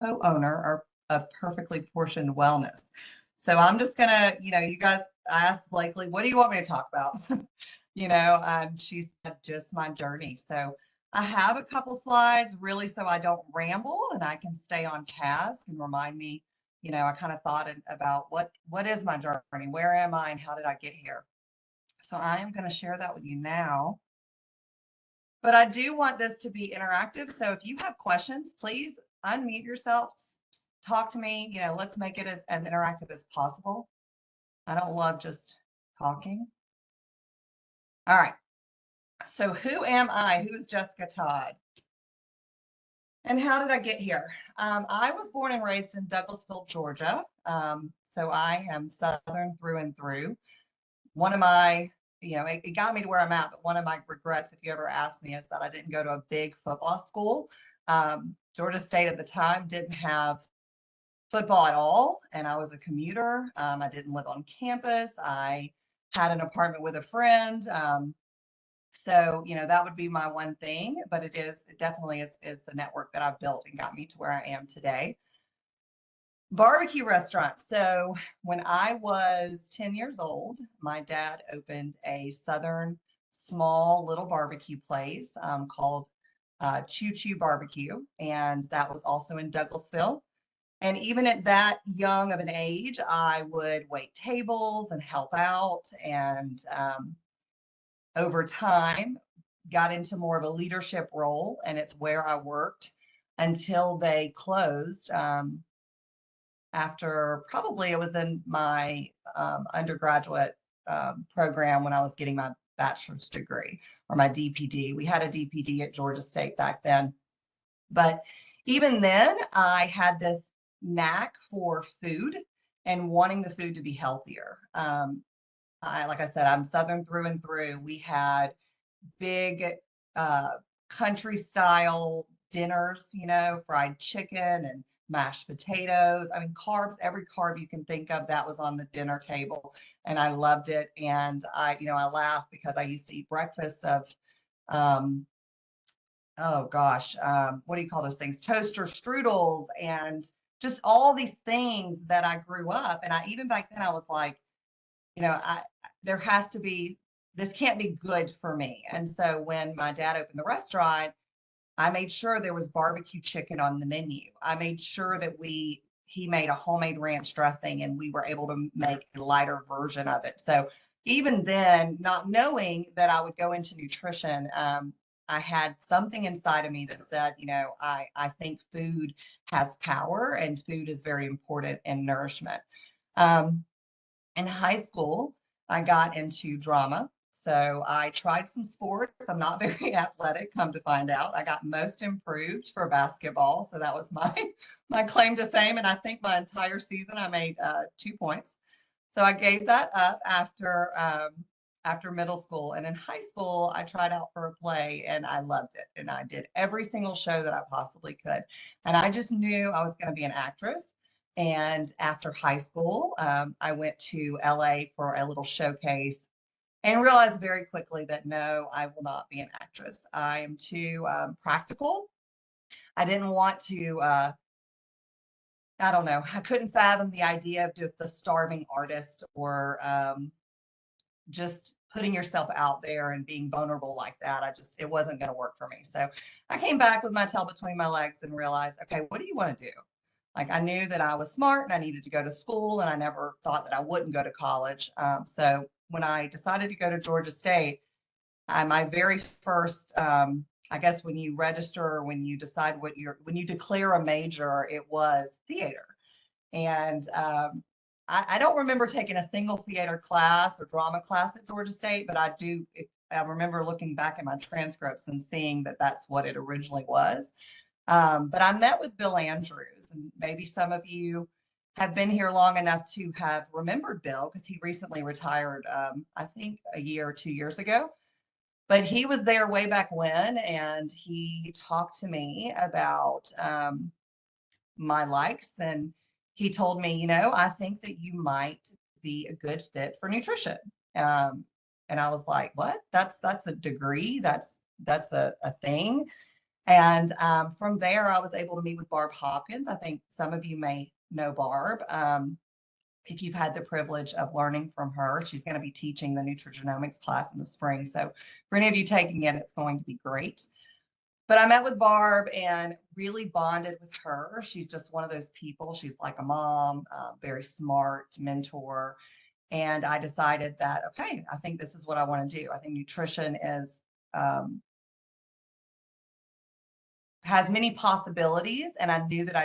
co-owner of Perfectly Portioned Wellness. So I'm just gonna, you guys, I asked Blakely, what do you want me to talk about? And she said just my journey. So I have a couple slides really so I don't ramble and I can stay on task and remind me, I kind of thought about what is my journey? Where am I and how did I get here? So I am going to share that with you now. But I do want this to be interactive. So if you have questions, please unmute yourself, talk to me. Let's make it as interactive as possible. I don't love just talking. All right. So who am I? Who is Jessica Todd? And how did I get here? I was born and raised in Douglasville, Georgia. So I am Southern through and through. One of my, it got me to where I'm at, but one of my regrets, if you ever ask me, is that I didn't go to a big football school. Georgia State at the time didn't have football at all, and I was a commuter. I didn't live on campus. I had an apartment with a friend. So, that would be my one thing, but it definitely is the network that I've built and got me to where I am today. Barbecue restaurant. So when I was 10 years old, my dad opened a Southern small little barbecue place called Choo Choo Barbecue. And that was also in Douglasville. And even at that young of an age, I would wait tables and help out. And over time, got into more of a leadership role. And it's where I worked until they closed. After probably it was in my undergraduate program when I was getting my bachelor's degree or my DPD. We had a DPD at Georgia State back then. But even then, I had this knack for food and wanting the food to be healthier. Like I said, I'm Southern through and through. We had big country style dinners, fried chicken and mashed potatoes. I mean, carbs, every carb you can think of, that was on the dinner table. And I loved it. And I laugh because I used to eat breakfast of, oh gosh, what do you call those things? Toaster strudels and just all these things that I grew up. And even back then I was like, there has to be, this can't be good for me. And so when my dad opened the restaurant, I made sure there was barbecue chicken on the menu. I made sure that he made a homemade ranch dressing and we were able to make a lighter version of it. So even then, not knowing that I would go into nutrition, I had something inside of me that said, I think food has power and food is very important in nourishment. In high school, I got into drama. So I tried some sports. I'm not very athletic, come to find out. I got most improved for basketball. So that was my claim to fame. And I think my entire season I made 2 points. So I gave that up after middle school. And in high school, I tried out for a play and I loved it. And I did every single show that I possibly could. And I just knew I was going to be an actress. And after high school, I went to LA for a little showcase and realized very quickly that no, I will not be an actress. I am too practical. I didn't want to, I don't know, I couldn't fathom the idea of just the starving artist or just putting yourself out there and being vulnerable like that. It wasn't going to work for me. So I came back with my tail between my legs and realized, okay, what do you want to do? Like I knew that I was smart and I needed to go to school and I never thought that I wouldn't go to college. So when I decided to go to Georgia State, my very first, I guess when you register or when you decide when you declare a major, it was theater. And I don't remember taking a single theater class or drama class at Georgia State, but I remember looking back at my transcripts and seeing that that's what it originally was. But I met with Bill Andrews, and maybe some of you have been here long enough to have remembered Bill because he recently retired, I think a year or 2 years ago. But he was there way back when, and he talked to me about my likes, and he told me, I think that you might be a good fit for nutrition. And I was like, what? That's a degree. That's a thing. And from there, I was able to meet with Barb Hopkins. I think some of you may know Barb. If you've had the privilege of learning from her, she's going to be teaching the nutrigenomics class in the spring. So for any of you taking it, it's going to be great. But I met with Barb and really bonded with her. She's just one of those people. She's like a mom, very smart mentor. And I decided that, okay, I think this is what I want to do. I think nutrition is has many possibilities. And I knew that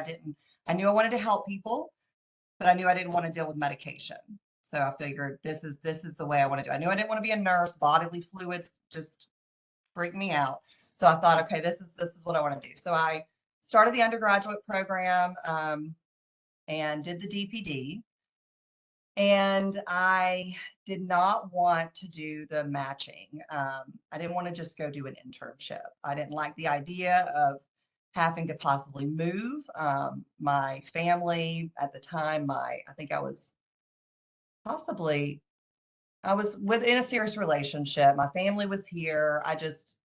I knew I wanted to help people, but I knew I didn't want to deal with medication. So I figured this is the way I want to do. I knew I didn't want to be a nurse. Bodily fluids just freak me out. So I thought, okay, this is what I want to do. So I started the undergraduate program and did the DPD. And I did not want to do the matching. I didn't want to just go do an internship. I didn't like the idea of having to possibly move. My family at the time, I think I was within a serious relationship. My family was here. I just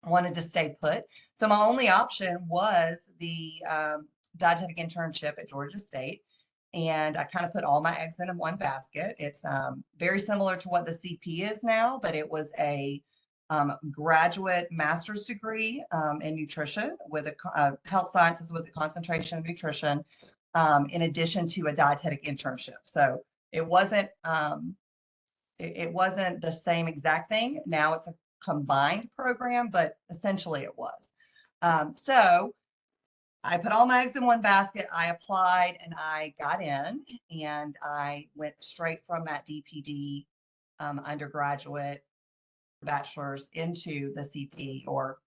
wanted to stay put. So my only option was the dietetic internship at Georgia State. And I kind of put all my eggs in one basket. It's very similar to what the CP is now, but it was a graduate master's degree in nutrition with a health sciences with a concentration in nutrition, in addition to a dietetic internship. So it wasn't it wasn't the same exact thing. Now it's a combined program, but essentially it was. So I put all my eggs in one basket. I applied and I got in, and I went straight from that DPD undergraduate bachelor's into the CP or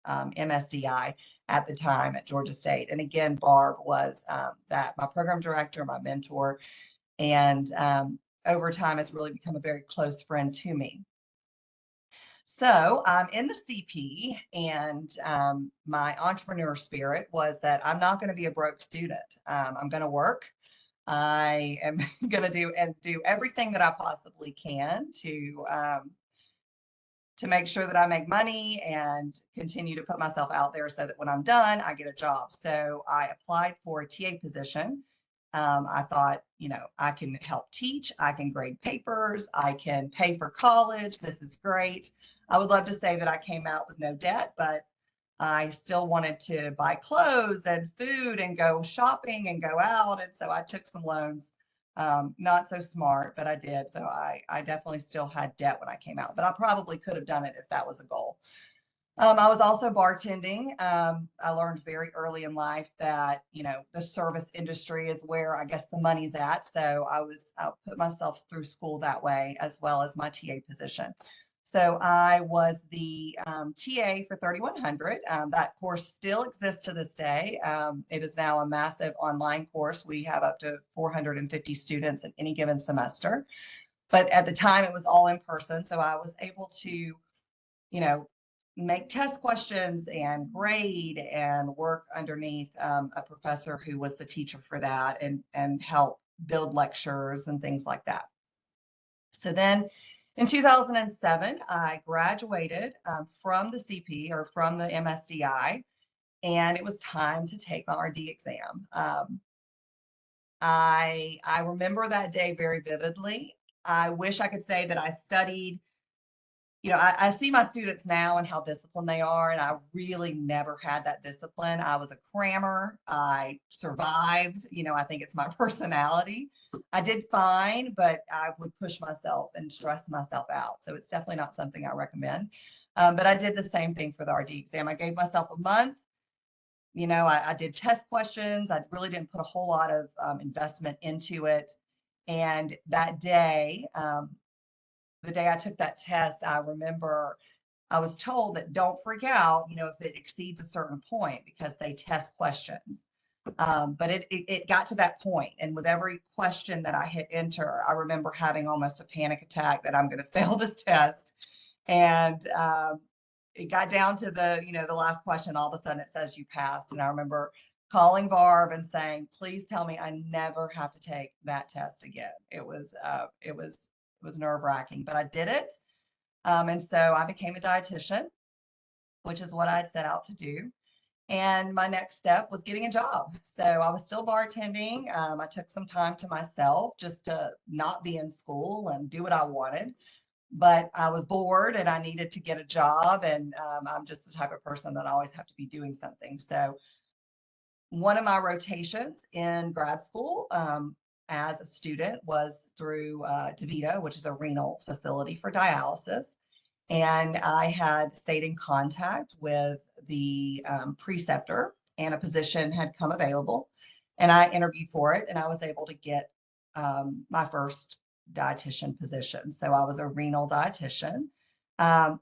MSDI at the time at Georgia State. And again, Barb was my program director, my mentor, and over time, it's really become a very close friend to me. So I'm in the CP, and my entrepreneur spirit was that I'm not going to be a broke student. I'm going to work. I am going to do everything that I possibly can to make sure that I make money and continue to put myself out there so that when I'm done, I get a job. So I applied for a TA position. I thought, I can help teach, I can grade papers, I can pay for college. This is great. I would love to say that I came out with no debt, but I still wanted to buy clothes and food and go shopping and go out. And so I took some loans. Not so smart, but I did. So I definitely still had debt when I came out, but I probably could have done it if that was a goal. I was also bartending. I learned very early in life that, the service industry is where I guess the money's at. So I put myself through school that way, as well as my TA position. So I was the TA for 3100. That course still exists to this day. It is now a massive online course. We have up to 450 students in any given semester. But at the time, it was all in person. So I was able to, make test questions and grade and work underneath a professor who was the teacher for that, and help build lectures and things like that. So then in 2007, I graduated from the CP, or from the MSDI, and it was time to take my RD exam. I remember that day very vividly. I wish I could say that I studied. I see my students now and how disciplined they are, and I really never had that discipline. I was a crammer. I survived. I think it's my personality. I did fine, but I would push myself and stress myself out. So it's definitely not something I recommend. But I did the same thing for the RD exam. I gave myself a month. I did test questions. I really didn't put a whole lot of investment into it. And that day, the day I took that test, I remember I was told that don't freak out, if it exceeds a certain point, because they test questions. But it got to that point, and with every question that I hit enter, I remember having almost a panic attack that I'm going to fail this test. And it got down to the last question. All of a sudden, it says you passed, and I remember calling Barb and saying, "Please tell me I never have to take that test again." It was nerve-wracking, but I did it. And so I became a dietitian. which is what I'd set out to do. And my next step was getting a job. So I was still bartending. I took some time to myself just to not be in school and do what I wanted. But I was bored and I needed to get a job. And I'm just the type of person that I always have to be doing something. So one of my rotations in grad school as a student was through DeVita, which is a renal facility for dialysis. And I had stayed in contact with the preceptor, and a position had come available. And I interviewed for it, and I was able to get my first dietitian position. So I was a renal dietitian,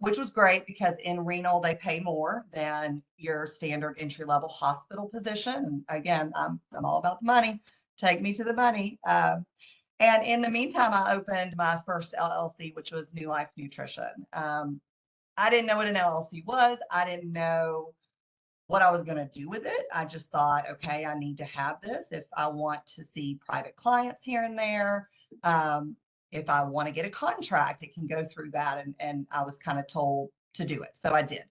which was great because in renal they pay more than your standard entry level hospital position. And again, I'm all about the money. Take me to the money. And in the meantime, I opened my first LLC, which was New Life Nutrition. I didn't know what an LLC was. I didn't know what I was going to do with it. I just thought, okay, I need to have this if I want to see private clients here and there. If I want to get a contract, it can go through that. And I was kind of told to do it. So I did.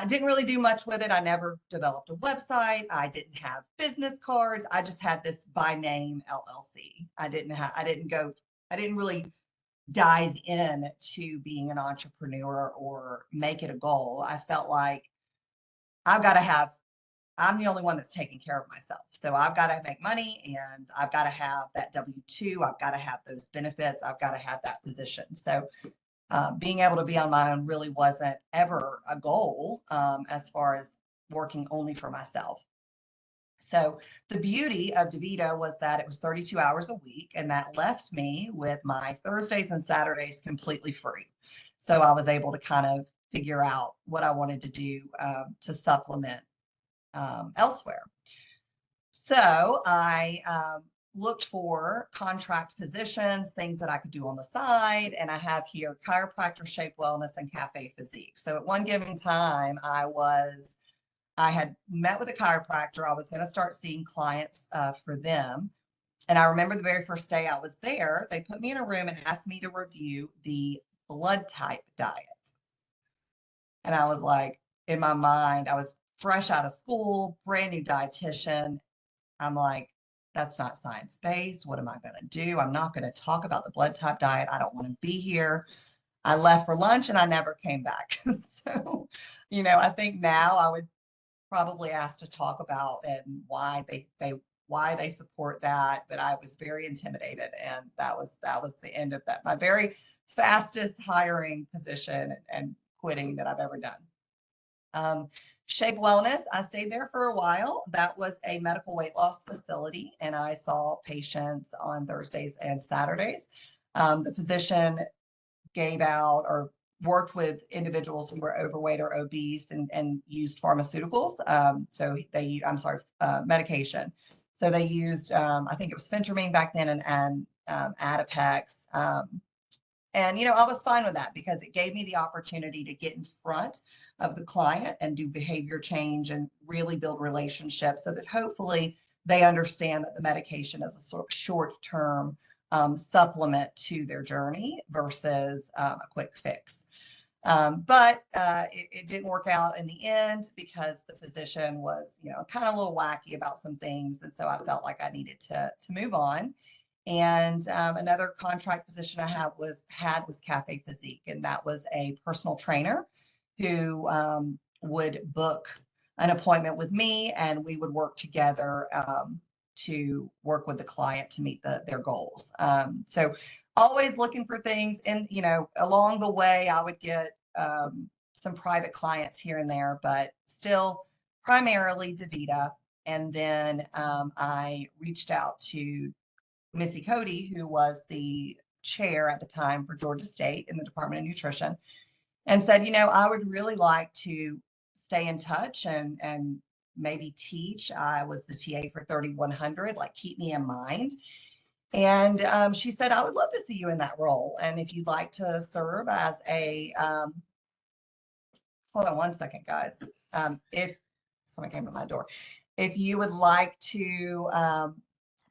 Didn't really do much with it. I never developed a website. I didn't have business cards. I just had this by name LLC. I didn't really dive in to being an entrepreneur or make it a goal. I felt like I'm the only one that's taking care of myself. So I've got to make money and I've got to have that W-2. I've got to have those benefits. I've got to have that position. So being able to be on my own really wasn't ever a goal as far as working only for myself. So the beauty of DeVita was that it was 32 hours a week, and that left me with my Thursdays and Saturdays completely free. So I was able to kind of figure out what I wanted to do to supplement elsewhere. So I looked for contract positions, things that I could do on the side. And I have here chiropractor, shape wellness, and cafe physique. So at one given time, I had met with a chiropractor. I was going to start seeing clients for them. And I remember the very first day I was there, they put me in a room and asked me to review the blood type diet. And I was like, in my mind, I was fresh out of school, brand new dietitian. I'm like, that's not science based. What am I going to do? I'm not going to talk about the blood type diet. I don't want to be here. I left for lunch and I never came back. So, I think now I would probably ask to talk about and why they support that. But I was very intimidated, and that was the end of that. My very fastest hiring position and quitting that I've ever done. Shape Wellness, I stayed there for a while. That was a medical weight loss facility, and I saw patients on Thursdays and Saturdays. The physician gave out or worked with individuals who were overweight or obese and used pharmaceuticals. Medication. So they used, I think it was phentermine back then and Adipex. And, I was fine with that because it gave me the opportunity to get in front of the client and do behavior change and really build relationships so that hopefully they understand that the medication is a sort of short-term supplement to their journey versus a quick fix. But it didn't work out in the end because the physician was, kind of a little wacky about some things. And so I felt like I needed to move on. And another contract position I was Cafe Physique, and that was a personal trainer who would book an appointment with me, and we would work together to work with the client to meet their goals. So always looking for things, and along the way, I would get some private clients here and there, but still primarily DaVita. And then I reached out to Missy Cody, who was the chair at the time for Georgia State in the Department of Nutrition, and said, I would really like to stay in touch and maybe teach. I was the TA for 3100, like keep me in mind. And she said, I would love to see you in that role. And if you'd like to serve as hold on one second, guys. If someone came to my door, if you would like to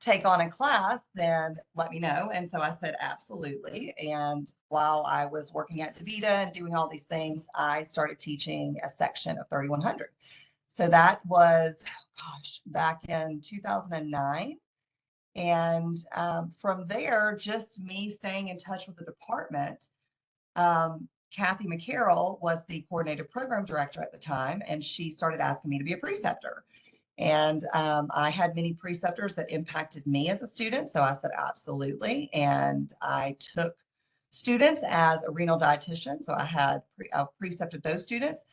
take on a class, then let me know. And so I said, absolutely. And while I was working at DaVita and doing all these things, I started teaching a section of 3100. So that was, gosh, back in 2009. And from there, just me staying in touch with the department. Kathy McCarroll was the coordinated program director at the time, and she started asking me to be a preceptor. And I had many preceptors that impacted me as a student. So I said, absolutely. And I took students as a renal dietitian. So I had precepted those students.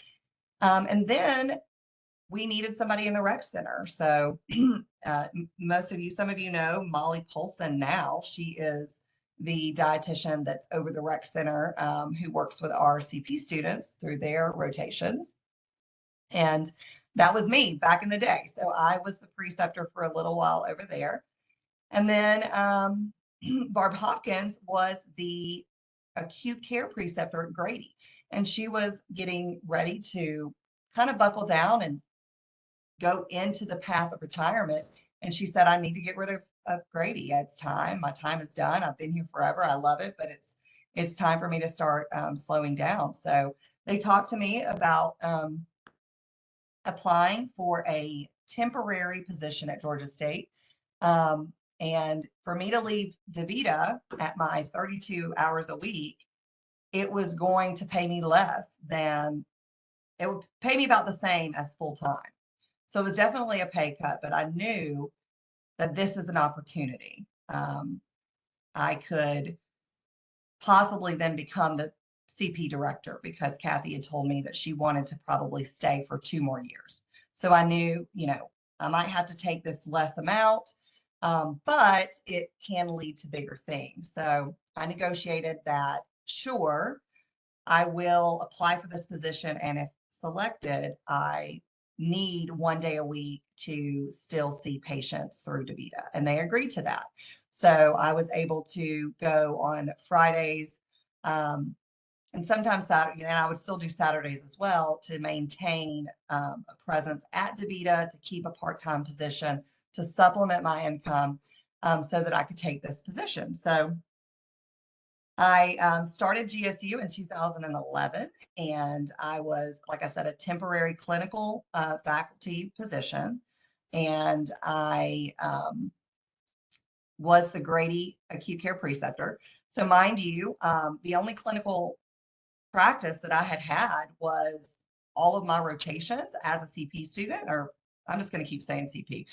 And then we needed somebody in the rec center. So some of you know Molly Polson now. She is the dietitian that's over the rec center, who works with our CP students through their rotations. And that was me back in the day. So I was the preceptor for a little while over there. And then Barb Hopkins was the acute care preceptor at Grady. And she was getting ready to kind of buckle down and go into the path of retirement. And she said, I need to get rid of Grady. It's time. My time is done. I've been here forever. I love it, but it's time for me to start slowing down. So they talked to me about applying for a temporary position at Georgia State. And for me to leave DaVita at my 32 hours a week, it was going to pay me less than, it would pay me about the same as full time. So it was definitely a pay cut, but I knew that this is an opportunity. I could possibly then become the CP director because Kathy had told me that she wanted to probably stay for 2 more years. So I knew, I might have to take this less amount, but it can lead to bigger things. So I negotiated that, sure, I will apply for this position. And if selected, I need 1 day a week to still see patients through DaVita. And they agreed to that. So I was able to go on Fridays, and sometimes Saturday, and I would still do Saturdays as well to maintain a presence at DaVita, to keep a part-time position, to supplement my income, so that I could take this position. So I started GSU in 2011, and I was, like I said, a temporary clinical faculty position. And I was the Grady acute care preceptor. So mind you, the only clinical practice that I had was all of my rotations as a CP student, or I'm just going to keep saying CP.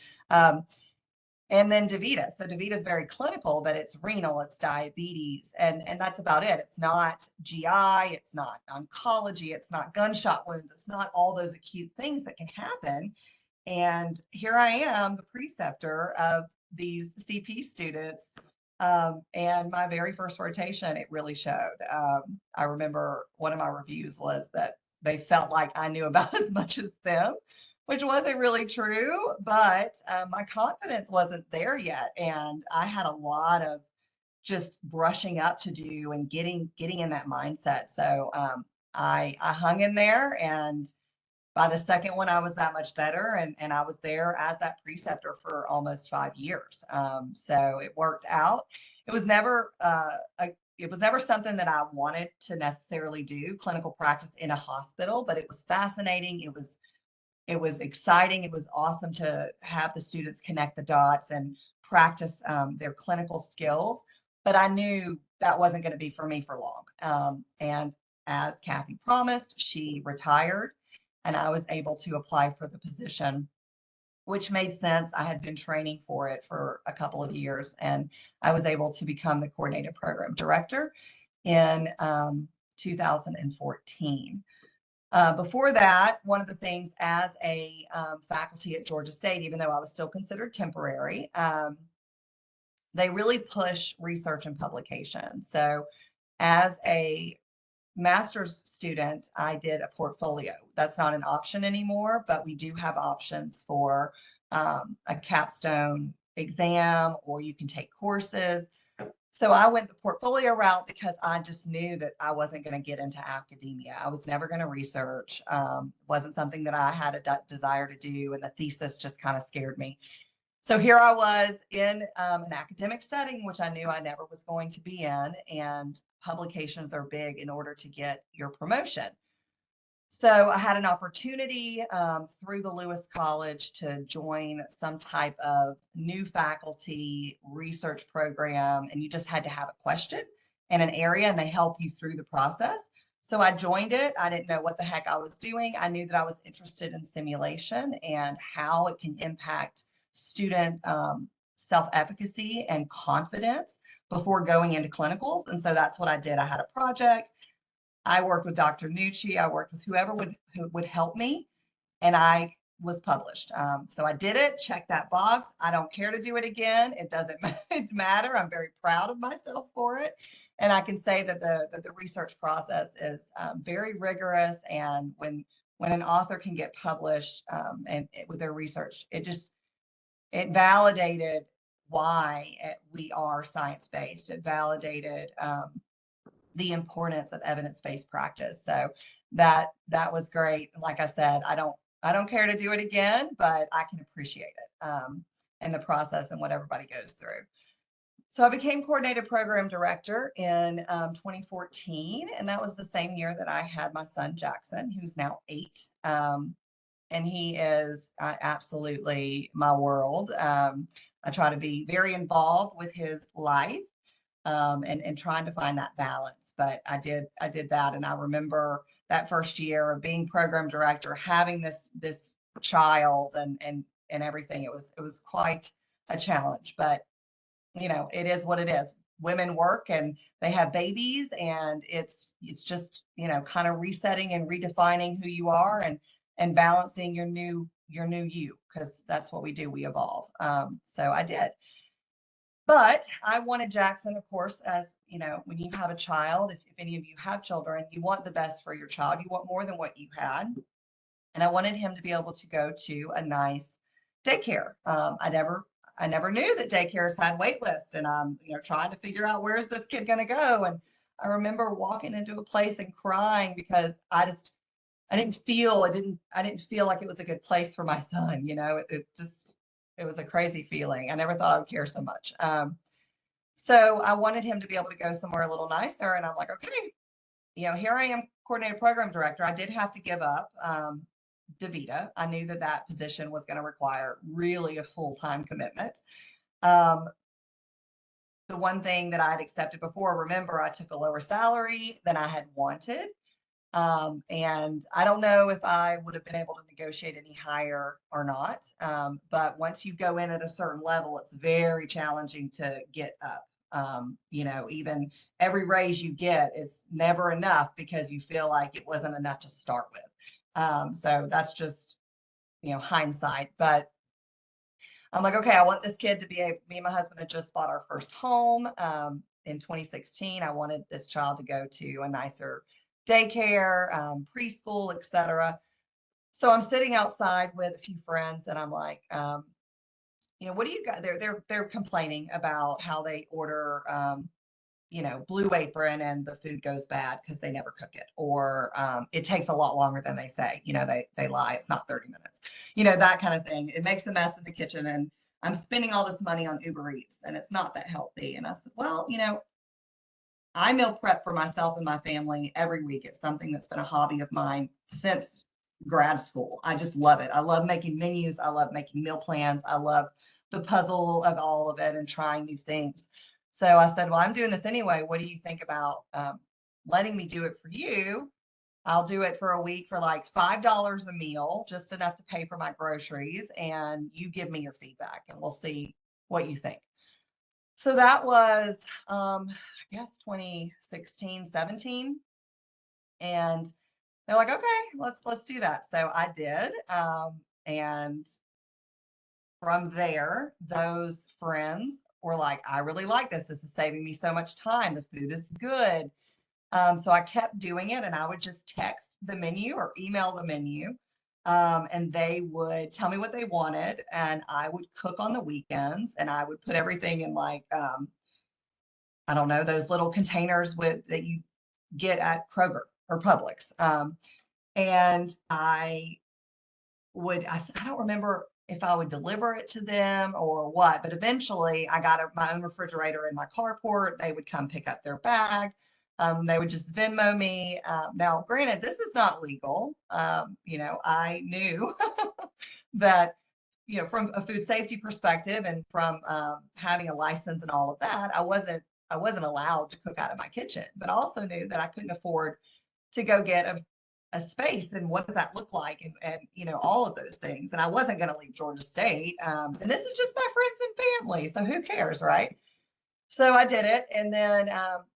And then DaVita. So DaVita is very clinical, but it's renal, it's diabetes, and that's about it. It's not GI, it's not oncology, it's not gunshot wounds, it's not all those acute things that can happen. And here I am, the preceptor of these CP students. And my very first rotation, it really showed. I remember one of my reviews was that they felt like I knew about as much as them, which wasn't really true, but my confidence wasn't there yet. And I had a lot of just brushing up to do and getting in that mindset. So I hung in there, and by the second one, I was that much better. And I was there as that preceptor for almost 5 years. So it worked out. It was never, it was never something that I wanted to necessarily do, clinical practice in a hospital, but it was fascinating. It was exciting. It was awesome to have the students connect the dots and practice their clinical skills. But I knew that wasn't going to be for me for long. And as Kathy promised, she retired, and I was able to apply for the position, which made sense. I had been training for it for a couple of years, and I was able to become the coordinated program director in 2014. Before that, one of the things as a faculty at Georgia State, even though I was still considered temporary, they really push research and publication. So as a master's student, I did a portfolio. That's not an option anymore, but we do have options for a capstone exam, or you can take courses. So I went the portfolio route because I just knew that I wasn't going to get into academia. I was never going to research. Wasn't something that I had a desire to do, and the thesis just kind of scared me. So here I was in an academic setting, which I knew I never was going to be in, and publications are big in order to get your promotion. So I had an opportunity through the Lewis College to join some type of new faculty research program, and you just had to have a question in an area, and they help you through the process. So I joined it. I didn't know what the heck I was doing. I knew that I was interested in simulation and how it can impact student self-efficacy and confidence before going into clinicals. And so that's what I did. I had a project. I worked with Dr. Nucci. I worked with who would help me, and I was published. So I did it, check that box. I don't care to do it again. It doesn't matter. I'm very proud of myself for it. And I can say that the research process is very rigorous. And when an author can get published with their research, it validated why we are science-based. It validated the importance of evidence-based practice. So that was great. Like I said, I don't care to do it again, but I can appreciate it and the process and what everybody goes through. So I became coordinated program director in 2014, and that was the same year that I had my son Jackson, who's now 8. And he is absolutely my world. I try to be very involved with his life. And trying to find that balance. But I did that. And I remember that first year of being program director, having this child and everything. It was quite a challenge, but it is what it is. Women work and they have babies, and it's just, kind of resetting and redefining who you are and balancing your new you, because that's what we do. We evolve. So I did. But I wanted Jackson, of course, as when you have a child, if any of you have children, you want the best for your child. You want more than what you had. And I wanted him to be able to go to a nice daycare. I never knew that daycares had wait lists, and I'm trying to figure out, where's this kid going to go? And I remember walking into a place and crying because I didn't feel like it was a good place for my son. It was a crazy feeling. I never thought I would care so much. So I wanted him to be able to go somewhere a little nicer. And I'm like, okay, here I am, coordinated program director. I did have to give up DaVita. I knew that position was going to require really a full-time commitment. The one thing that I had accepted before, remember, I took a lower salary than I had wanted. And I don't know if I would have been able to negotiate any higher or not. But once you go in at a certain level, it's very challenging to get up. Even every raise you get, it's never enough because you feel like it wasn't enough to start with. So that's just, hindsight. But I'm like, okay, I want this kid to me and my husband had just bought our first home in 2016. I wanted this child to go to a nicer daycare, preschool, etc. So I'm sitting outside with a few friends, and I'm like, what do you got? They're complaining about how they order, Blue Apron, and the food goes bad because they never cook it, or it takes a lot longer than they say. They lie. It's not 30 minutes. That kind of thing. It makes a mess in the kitchen, and I'm spending all this money on Uber Eats, and it's not that healthy. And I said, well, I meal prep for myself and my family every week. It's something that's been a hobby of mine since grad school. I just love it. I love making menus. I love making meal plans. I love the puzzle of all of it and trying new things. So I said, well, I'm doing this anyway. What do you think about letting me do it for you? I'll do it for a week for like $5 a meal, just enough to pay for my groceries. And you give me your feedback and we'll see what you think. So that was, I guess 2016, 17. And they're like, okay, let's do that. So I did. And from there, those friends were like, I really like this. This is saving me so much time. The food is good. So I kept doing it, and I would just text the menu or email the menu. And they would tell me what they wanted, and I would cook on the weekends, and I would put everything in like, I don't know, those little containers that you get at Kroger or Publix. And I don't remember if I would deliver it to them or what. But eventually I got my own refrigerator in my carport. They would come pick up their bag. They would just Venmo me. Now, granted, this is not legal. I knew that, from a food safety perspective and from having a license and all of that, I wasn't allowed to cook out of my kitchen, but I also knew that I couldn't afford to go get a space, and what does that look like, and all of those things. And I wasn't going to leave Georgia State. And this is just my friends and family, so who cares, right? So I did it, and then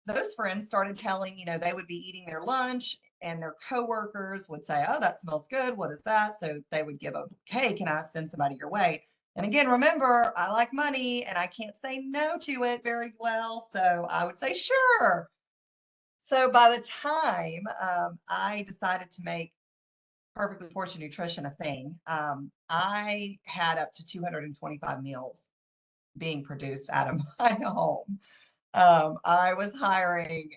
those friends started telling, they would be eating their lunch, and their coworkers would say, "Oh, that smells good. What is that?" So they would give a, "Hey, can I send somebody your way?" And again, remember, I like money, and I can't say no to it very well, so I would say sure. So by the time I decided to make perfectly portioned nutrition a thing, I had up to 225 meals being produced out of my home. I was hiring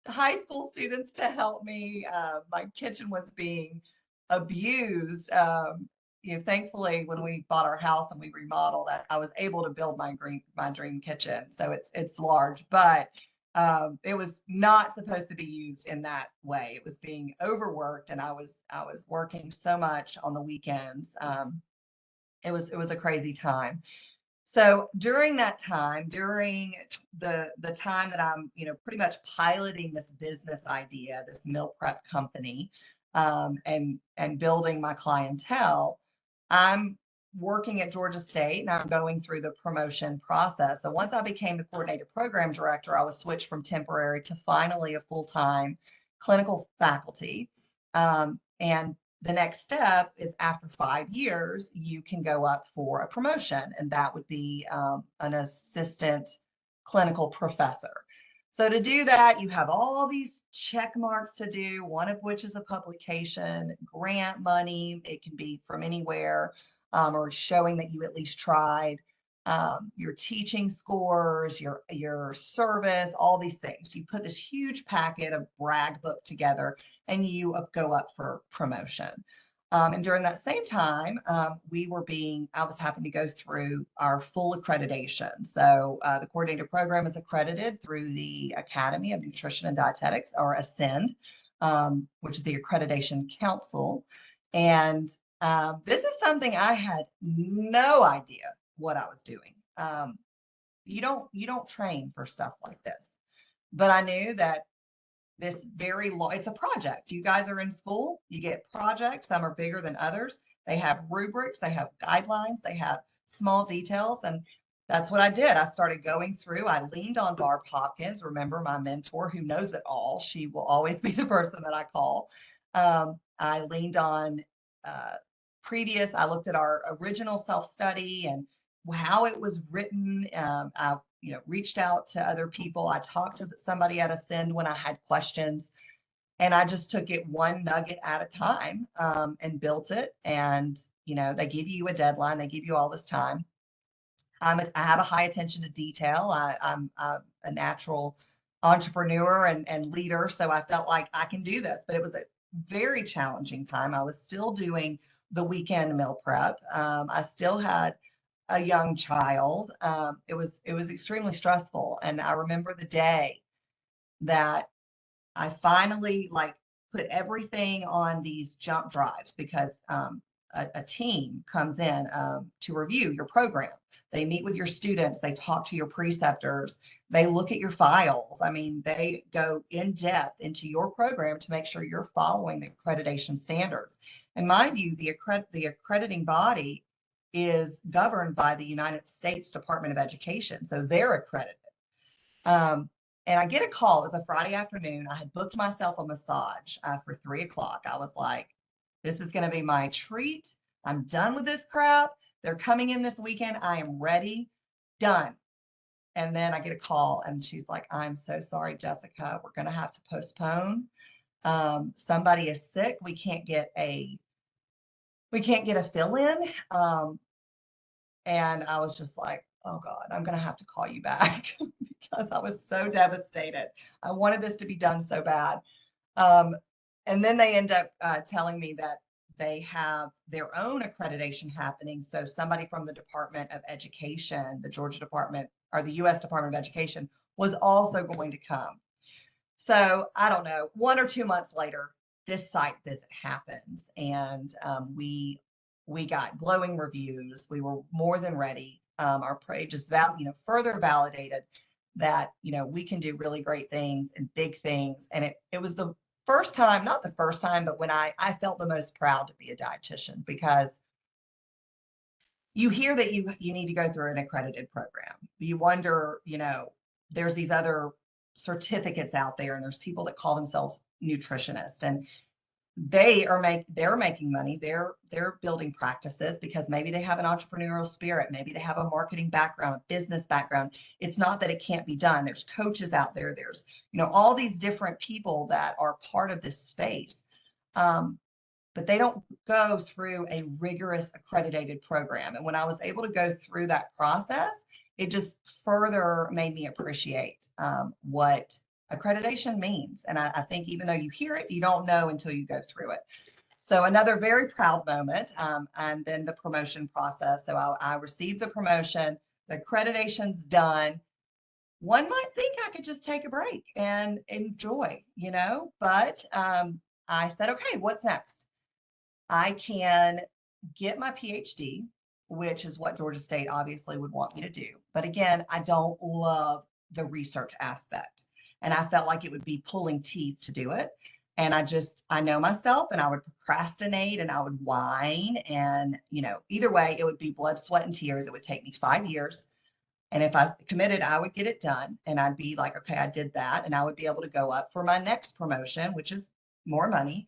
high school students to help me. My kitchen was being abused. Thankfully, when we bought our house and we remodeled, I was able to build my dream kitchen. So it's large, but it was not supposed to be used in that way. It was being overworked, and I was working so much on the weekends. It was a crazy time. So during that time, during the time that I'm, pretty much piloting this business idea, this meal prep company, and building my clientele, I'm working at Georgia State, and I'm going through the promotion process. So once I became the coordinated program director, I was switched from temporary to finally a full-time clinical faculty. And the next step is, after 5 years, you can go up for a promotion, and that would be an assistant clinical professor. So to do that, you have all these check marks to do, one of which is a publication, grant money. It can be from anywhere, or showing that you at least tried, your teaching scores, your service, all these things. You put this huge packet of brag book together, and you go up for promotion. And during that same time, I was having to go through our full accreditation. So the coordinator program is accredited through the Academy of Nutrition and Dietetics, or ASCEND, which is the Accreditation Council. And this is something I had no idea what I was doing. You don't train for stuff like this, but I knew that it's a project. You guys are in school, you get projects. Some are bigger than others. They have rubrics, they have guidelines, they have small details. And that's what I did. I started going through. I leaned on Barb Hopkins, remember, my mentor, who knows it all. She will always be the person that I call. I leaned on I looked at our original self-study and how it was written. I reached out to other people. I talked to somebody at Ascend when I had questions, and I just took it one nugget at a time, and built it. And, they give you a deadline, they give you all this time. I have a high attention to detail. I'm a natural entrepreneur and leader, so I felt like I can do this. But it was a very challenging time. I was still doing the weekend meal prep. I still had a young child. It was extremely stressful, and I remember the day that I finally put everything on these jump drives, because a team comes in to review your program. They meet with your students, they talk to your preceptors, they look at your files. I mean, they go in depth into your program to make sure you're following the accreditation standards. And mind you, the accrediting body is governed by the United States Department of Education, so they're accredited. Um, and I get a call. It was a Friday afternoon. I had booked myself a massage for 3 o'clock. I was like, this is going to be my treat. I'm done with this crap. They're coming in this weekend. I am ready. Done. And then I get a call, and she's like, "I'm so sorry, Jessica. We're going to have to postpone. Somebody is sick. We can't get a fill in." And I was just like, "Oh God, I'm going to have to call you back," because I was so devastated. I wanted this to be done so bad. Um, and then they end up telling me that they have their own accreditation happening. So somebody from the Department of Education, the Georgia Department or the U.S. Department of Education, was also going to come. So I don't know, 1 or 2 months later, this site visit happens, and we got glowing reviews. We were more than ready. Our page is further validated that we can do really great things and big things. And it was the first time, not the first time, but when I felt the most proud to be a dietitian, because you hear that you need to go through an accredited program. You wonder, there's these other certificates out there, and there's people that call themselves nutritionists, and they're making money. They're building practices because maybe they have an entrepreneurial spirit, maybe they have a marketing background, a business background. It's not that it can't be done. There's coaches out there. There's all these different people that are part of this space. But they don't go through a rigorous accredited program. And when I was able to go through that process, it just further made me appreciate what accreditation means. And I think even though you hear it, you don't know until you go through it. So another very proud moment, and then the promotion process. So I received the promotion, the accreditation's done. One might think I could just take a break and enjoy, but I said, okay, what's next? I can get my PhD, which is what Georgia State obviously would want me to do. But again, I don't love the research aspect. And I felt like it would be pulling teeth to do it. And I know myself, and I would procrastinate and I would whine. And, either way, it would be blood, sweat, and tears. It would take me 5 years. And if I committed, I would get it done. And I'd be like, okay, I did that. And I would be able to go up for my next promotion, which is more money.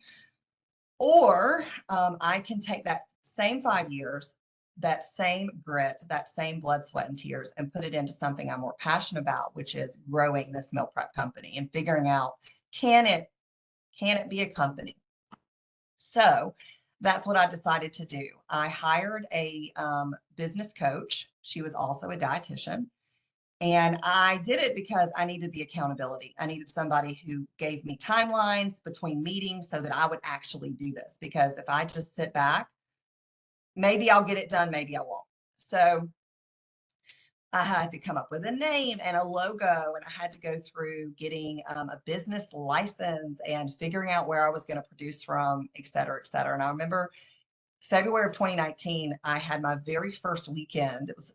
Or I can take that same 5 years, that same grit, that same blood, sweat, and tears, and put it into something I'm more passionate about, which is growing this meal prep company and figuring out, can it be a company? So that's what I decided to do. I hired a business coach. She was also a dietitian. And I did it because I needed the accountability. I needed somebody who gave me timelines between meetings so that I would actually do this. Because if I just sit back, maybe I'll get it done, maybe I won't. So I had to come up with a name and a logo, and I had to go through getting a business license and figuring out where I was going to produce from, et cetera, et cetera. And I remember February of 2019, I had my very first weekend. It was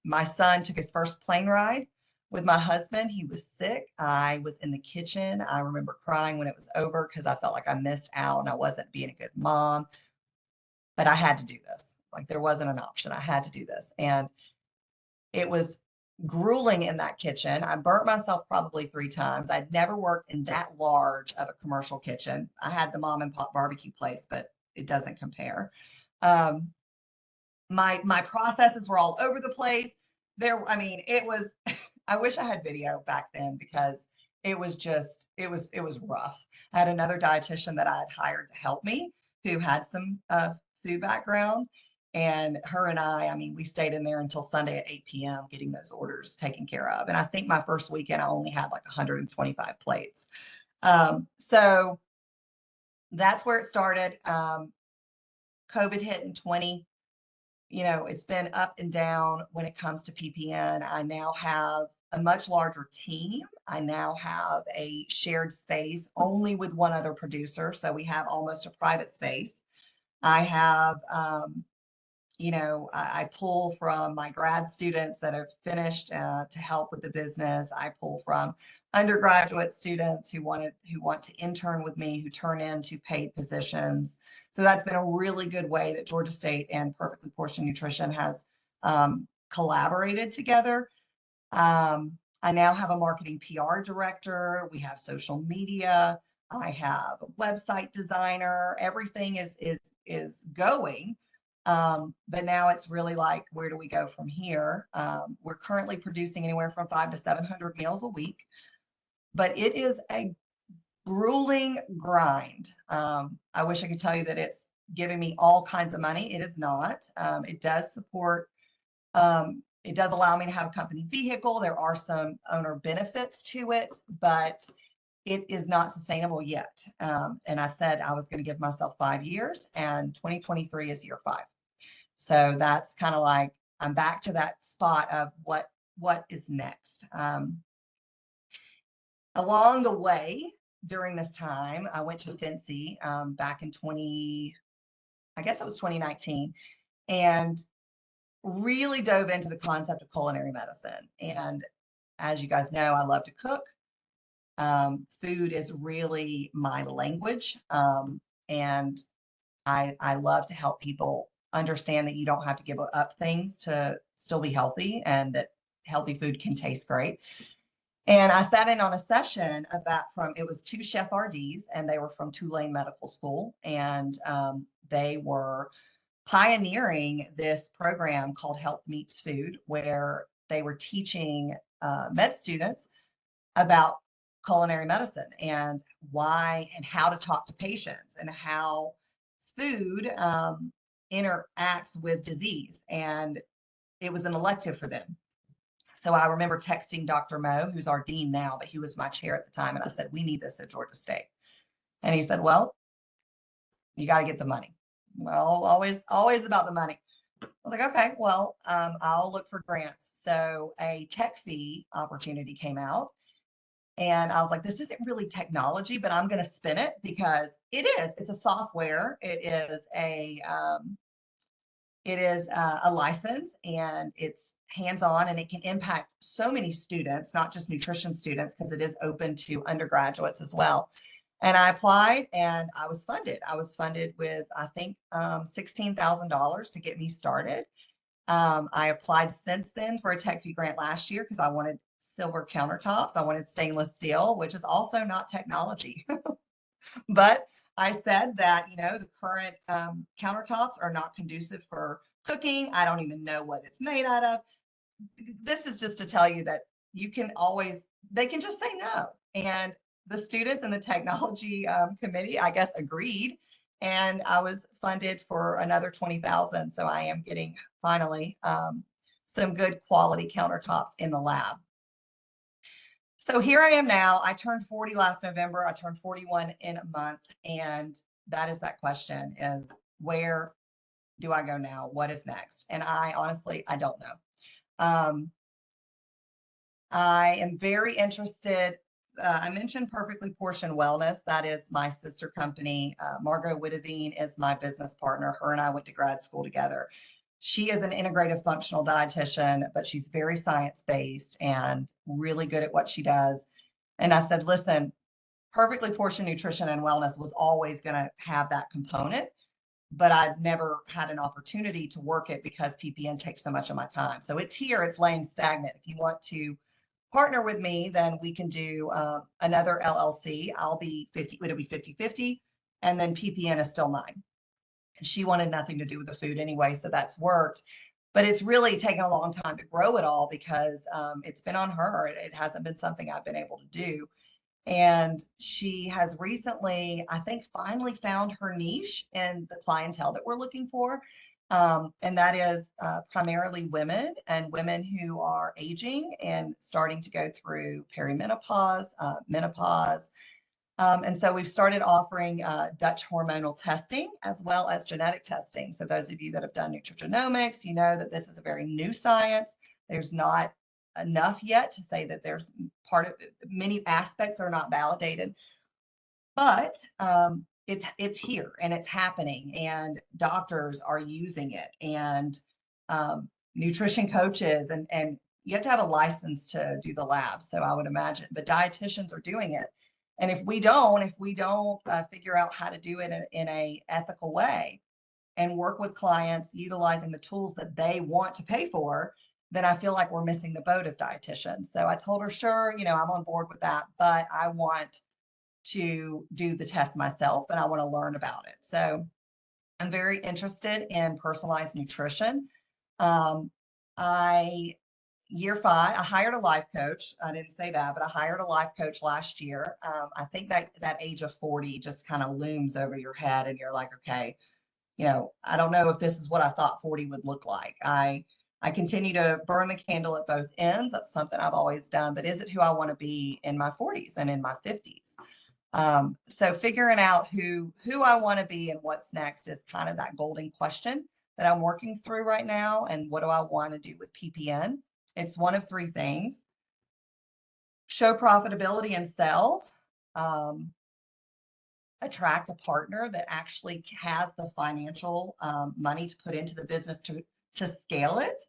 my son took his first plane ride with my husband. He was sick. I was in the kitchen. I remember crying when it was over because I felt like I missed out and I wasn't being a good mom. But I had to do this. Like, there wasn't an option. I had to do this. And it was grueling in that kitchen. I burnt myself probably 3 times. I'd never worked in that large of a commercial kitchen. I had the mom and pop barbecue place, but it doesn't compare. My processes were all over the place. It was, I wish I had video back then because it was rough. I had another dietitian that I had hired to help me who had some food background, and her and I we stayed in there until Sunday at 8 p.m. getting those orders taken care of. And I think my first weekend, I only had like 125 plates. So that's where it started. COVID hit in 20. It's been up and down when it comes to PPN. I now have a much larger team. I now have a shared space only with one other producer. So we have almost a private space. I have, I pull from my grad students that have finished to help with the business. I pull from undergraduate students who want to intern with me, who turn into paid positions. So that's been a really good way that Georgia State and Perfectly Portioned Nutrition has collaborated together. I now have a marketing PR director. We have social media. I have a website designer. Everything is going. But now it's really like, where do we go from here? We're currently producing anywhere from 500 to 700 meals a week, but it is a grueling grind. I wish I could tell you that it's giving me all kinds of money. It is not. It does support, it does allow me to have a company vehicle. There are some owner benefits to it, but it is not sustainable yet. And I said I was going to give myself 5 years, and 2023 is year 5. So that's kind of like I'm back to that spot of what is next. Along the way, during this time, I went to Fancy back in I guess it was 2019, and really dove into the concept of culinary medicine. And as you guys know, I love to cook. Food is really my language. And I love to help people understand that you don't have to give up things to still be healthy, and that healthy food can taste great. And I sat in on a session it was 2 chef RDs, and they were from Tulane Medical School. And they were pioneering this program called Health Meets Food, where they were teaching med students about culinary medicine and why and how to talk to patients and how food interacts with disease. And it was an elective for them. So I remember texting Dr. Mo, who's our dean now, but he was my chair at the time. And I said, we need this at Georgia State. And he said, well, you got to get the money. Well, always about the money. I was like, okay, well, I'll look for grants. So a tech fee opportunity came out, and I was like, this isn't really technology, but I'm going to spin it because it is. It's a software. It is a license, and it's hands-on, and it can impact so many students, not just nutrition students, because it is open to undergraduates as well. And I applied, and I was funded. I was funded with, I think, $16,000 to get me started. I applied since then for a tech fee grant last year because I wanted silver countertops. I wanted stainless steel, which is also not technology. But I said that, the current countertops are not conducive for cooking. I don't even know what it's made out of. This is just to tell you that they can just say no. And the students in the technology committee, I guess, agreed. And I was funded for another 20,000. So I am getting finally some good quality countertops in the lab. So here I am now. I turned 40 last November. I turned 41 in a month. And that is that question, is where do I go now? What is next? And I honestly don't know. I am very interested. I mentioned Perfectly Portioned Wellness. That is my sister company. Margot Witteveen is my business partner. Her and I went to grad school together. She is an integrative functional dietitian, but she's very science-based and really good at what she does. And I said, listen, Perfectly Portioned Nutrition and Wellness was always going to have that component, but I'd never had an opportunity to work it because PPN takes so much of my time. So it's here, it's laying stagnant. If you want to partner with me, then we can do another LLC. It'll be 50-50, and then PPN is still mine. She wanted nothing to do with the food anyway, so that's worked. But it's really taken a long time to grow it all because it's been on her. It hasn't been something I've been able to do. And she has recently, I think, finally found her niche in the clientele that we're looking for. And that is primarily women, and women who are aging and starting to go through perimenopause, menopause. And so we've started offering Dutch hormonal testing as well as genetic testing. So those of you that have done nutrigenomics, you know that this is a very new science. There's not enough yet to say that there's many aspects are not validated, but it's here and it's happening, and doctors are using it, and nutrition coaches, and you have to have a license to do the lab. So I would imagine, but dietitians are doing it. And if we don't figure out how to do it in a ethical way and work with clients utilizing the tools that they want to pay for, then I feel like we're missing the boat as dietitians. So I told her, sure, I'm on board with that, but I want to do the test myself and I want to learn about it. So I'm very interested in personalized nutrition. Year 5, I hired a life coach. I didn't say that, but I hired a life coach last year. I think that age of 40 just kind of looms over your head, and you're like, okay, I don't know if this is what I thought 40 would look like. I I continue to burn the candle at both ends. That's something I've always done, but is it who I want to be in my 40s and in my 50s? So figuring out who I want to be and what's next is kind of that golden question that I'm working through right now. And what do I want to do with PPN? It's one of three things: show profitability and sell, attract a partner that actually has the financial money to put into the business to scale it,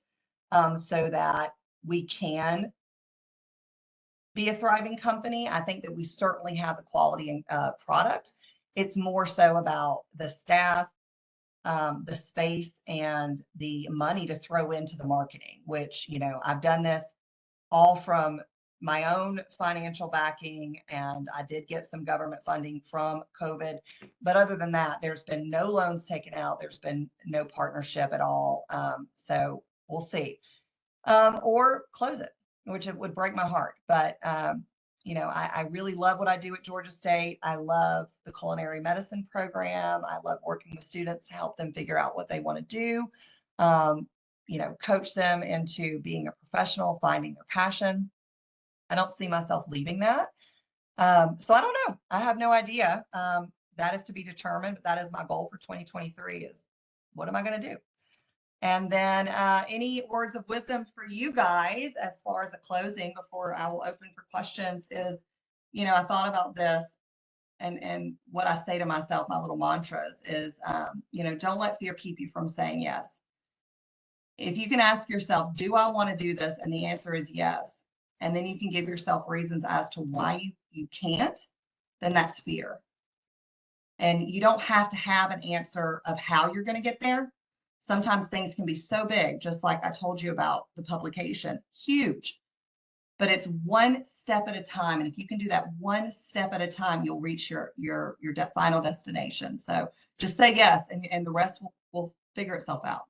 so that we can be a thriving company. I think that we certainly have the quality and product. It's more so about the staff, the space, and the money to throw into the marketing, which, I've done this all from my own financial backing, and I did get some government funding from COVID. But other than that, there's been no loans taken out. There's been no partnership at all. So we'll see. Or close it, which it would break my heart. But, I really love what I do at Georgia State. I love the culinary medicine program. I love working with students to help them figure out what they want to do, coach them into being a professional, finding their passion. I don't see myself leaving that. So I don't know. I have no idea. That is to be determined, but that is my goal for 2023 is what am I going to do? And then any words of wisdom for you guys as far as a closing before I will open for questions is, I thought about this and what I say to myself, my little mantras is, don't let fear keep you from saying yes. If you can ask yourself, do I want to do this? And the answer is yes. And then you can give yourself reasons as to why you can't, then that's fear. And you don't have to have an answer of how you're going to get there. Sometimes things can be so big, just like I told you about the publication, huge, but it's one step at a time. And if you can do that one step at a time, you'll reach your final destination. So just say yes, and the rest will figure itself out.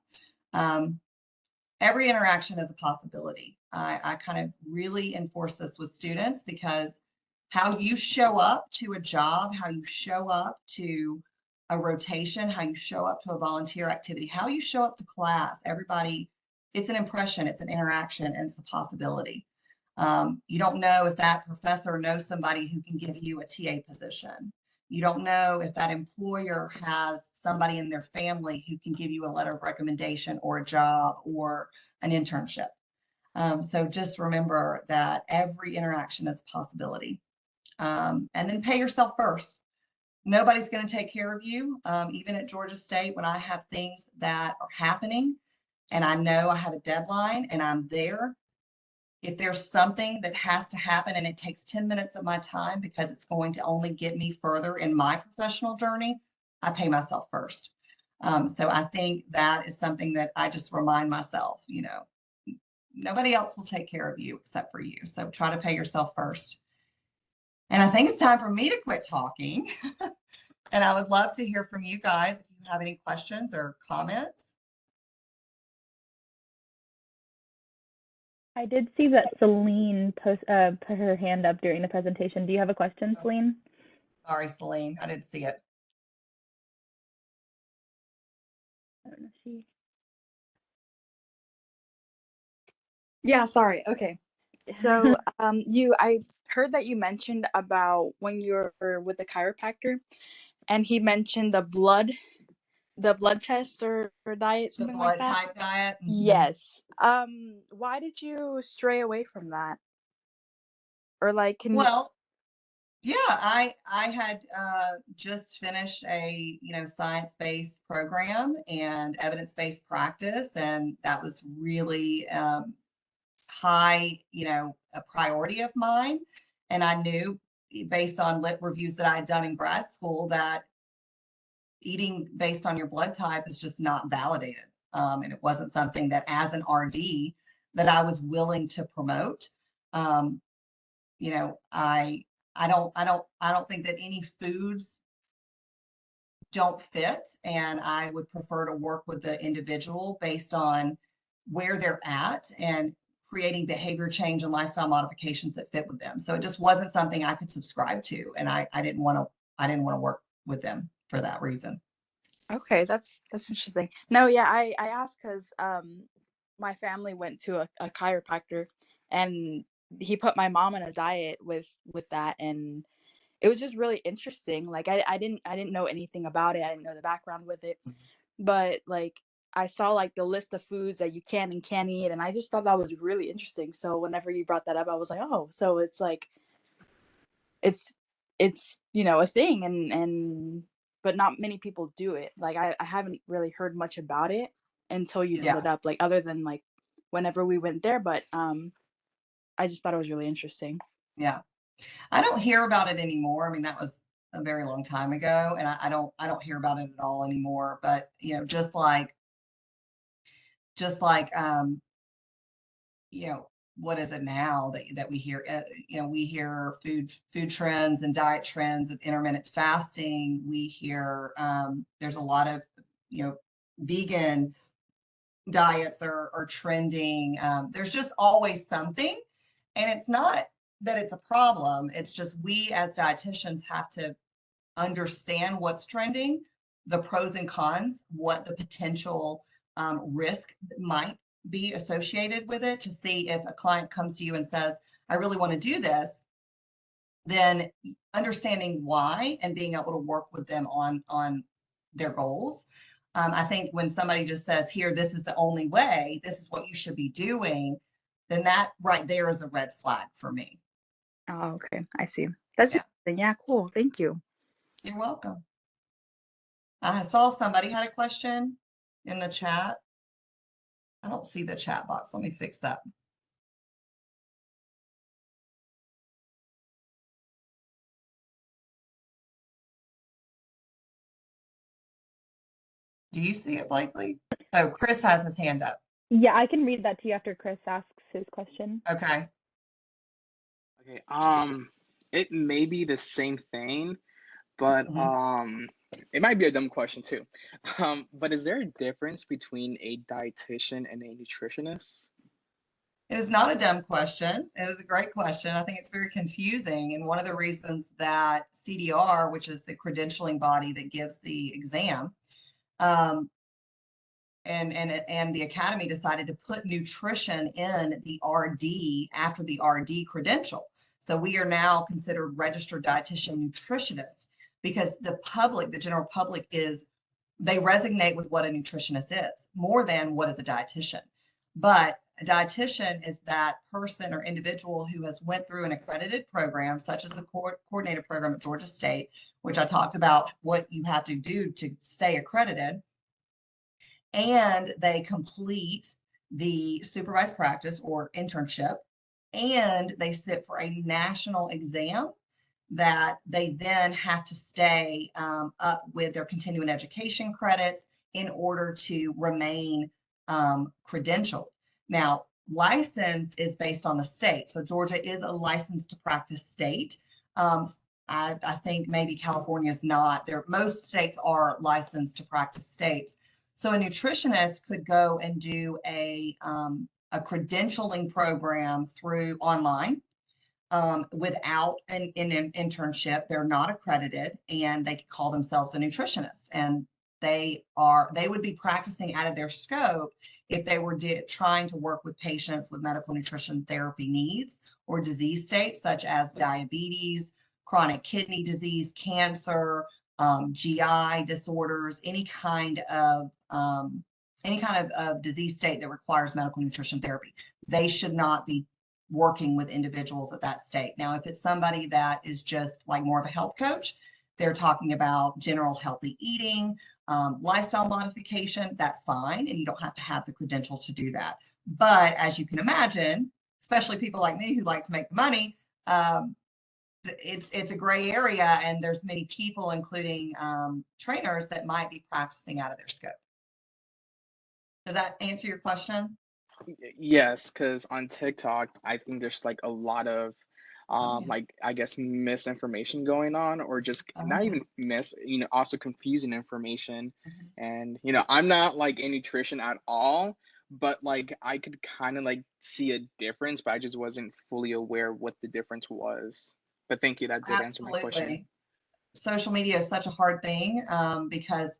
Every interaction is a possibility. I kind of really enforce this with students because how you show up to a job, how you show up to a rotation, how you show up to a volunteer activity, how you show up to class, everybody, it's an impression, it's an interaction, and it's a possibility. You don't know if that professor knows somebody who can give you a TA position. You don't know if that employer has somebody in their family who can give you a letter of recommendation or a job or an internship. So just remember that every interaction is a possibility. And then pay yourself first. Nobody's going to take care of you. Even at Georgia State, when I have things that are happening and I know I have a deadline and I'm there, if there's something that has to happen and it takes 10 minutes of my time because it's going to only get me further in my professional journey, I pay myself first. So I think that is something that I just remind myself, nobody else will take care of you except for you. So try to pay yourself first. And I think it's time for me to quit talking. And I would love to hear from you guys if you have any questions or comments. I did see that Celine put her hand up during the presentation. Do you have a question, Celine? Sorry, Celine, I didn't see it. I don't know if she... Yeah, sorry. Okay. So I heard that you mentioned about when you were with the chiropractor and he mentioned the blood test or diet, something like that. The blood type diet? Mm-hmm. Yes. Why did you stray away from that? Or like, yeah, I had just finished a science-based program and evidence-based practice, and that was really high, a priority of mine. And I knew based on lit reviews that I had done in grad school that eating based on your blood type is just not validated. And it wasn't something that as an RD that I was willing to promote. I don't think that any foods don't fit, and I would prefer to work with the individual based on where they're at and creating behavior change and lifestyle modifications that fit with them. So it just wasn't something I could subscribe to, and I didn't want to work with them for that reason. Okay, that's interesting. No, yeah, I asked because my family went to a chiropractor, and he put my mom on a diet with that, and it was just really interesting. Like I didn't know anything about it. I didn't know the background with it, but like I saw like the list of foods that you can and can't eat, and I just thought that was really interesting. So whenever you brought that up, I was like, oh, so it's like it's a thing, and but not many people do it. Like I haven't really heard much about it until you brought Yeah. it up, like other than like whenever we went there, but I just thought it was really interesting. Yeah. I don't hear about it anymore. I mean, that was a very long time ago, and I don't hear about it at all anymore. But just like what is it now that we hear? We hear food trends and diet trends of intermittent fasting. We hear there's a lot of vegan diets are trending. There's just always something, and it's not that it's a problem. It's just we as dietitians have to understand what's trending, the pros and cons, what the potential risk might be associated with it, to see if a client comes to you and says, I really want to do this, then understanding why and being able to work with them on their goals. I think when somebody just says, here, this is the only way, this is what you should be doing, then that right there is a red flag for me. Oh, okay, I see. That's Yeah. interesting. Yeah, cool. Thank you. You're welcome. I saw somebody had a question in the chat. I don't see the chat box. Let me fix that. Do you see it, Blakely? Oh, Chris has his hand up. Yeah, I can read that to you after Chris asks his question. Okay. Okay. It may be the same thing, but it might be a dumb question too. But is there a difference between a dietitian and a nutritionist? It is not a dumb question. It is a great question. I think it's very confusing. And one of the reasons that CDR, which is the credentialing body that gives the exam, um, and the academy decided to put nutrition in the RD after the RD credential. So we are now considered registered dietitian nutritionists, because the public, the general public, they resonate with what a nutritionist is more than what is a dietitian. But a dietitian is that person or individual who has went through an accredited program, such as the coordinated program at Georgia State, which I talked about what you have to do to stay accredited, and they complete the supervised practice or internship, and they sit for a national exam that they then have to stay up with their continuing education credits in order to remain credentialed. Now, license is based on the state. So Georgia is a licensed to practice state. I think maybe California is not. Most states are licensed to practice states. So a nutritionist could go and do a credentialing program through online without an internship. They're not accredited, and they call themselves a nutritionist. And they would be practicing out of their scope if they were trying to work with patients with medical nutrition therapy needs or disease states such as diabetes, chronic kidney disease, cancer, GI disorders, any kind of disease state that requires medical nutrition therapy. They should not be working with individuals at that state. Now, if it's somebody that is just like more of a health coach, they're talking about general healthy eating, lifestyle modification, that's fine. And you don't have to have the credentials to do that. But as you can imagine, especially people like me who like to make money, it's a gray area, and there's many people, including trainers, that might be practicing out of their scope. Does that answer your question? Yes, because on TikTok, I think there's like a lot of Yeah. like I guess misinformation going on, or just not Yeah. even also confusing information. Mhm. And I'm not like in nutrition at all, but like I could kind of like see a difference, but I just wasn't fully aware what the difference was. But thank you, that did answer my question. Absolutely. Social media is such a hard thing because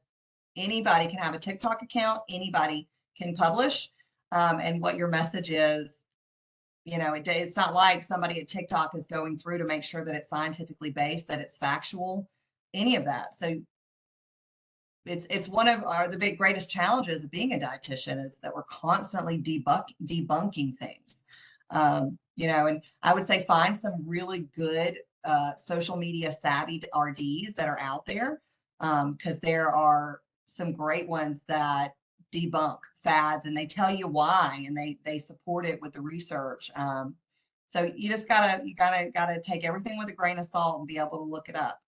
anybody can have a TikTok account, anybody can publish. and what your message is. It's not like somebody at TikTok is going through to make sure that it's scientifically based, that it's factual, any of that. So it's one of the greatest challenges of being a dietitian is that we're constantly debunking things. And I would say find some really good social media savvy RDs that are out there, because there are some great ones that debunk fads and they tell you why, and they support it with the research. So you just gotta take everything with a grain of salt and be able to look it up.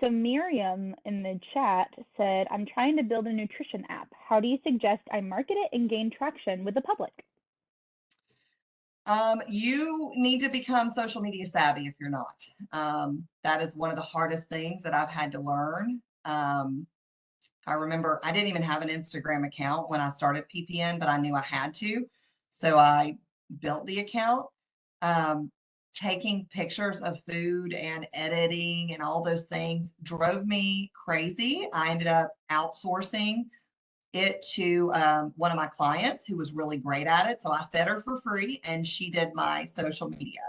So Miriam in the chat said, I'm trying to build a nutrition app. How do you suggest I market it and gain traction with the public? You need to become social media savvy if you're not. That is one of the hardest things that I've had to learn. I remember I didn't even have an Instagram account when I started PPN, but I knew I had to. So I built the account. Taking pictures of food and editing and all those things drove me crazy. I ended up outsourcing it to one of my clients who was really great at it. So I fed her for free and she did my social media,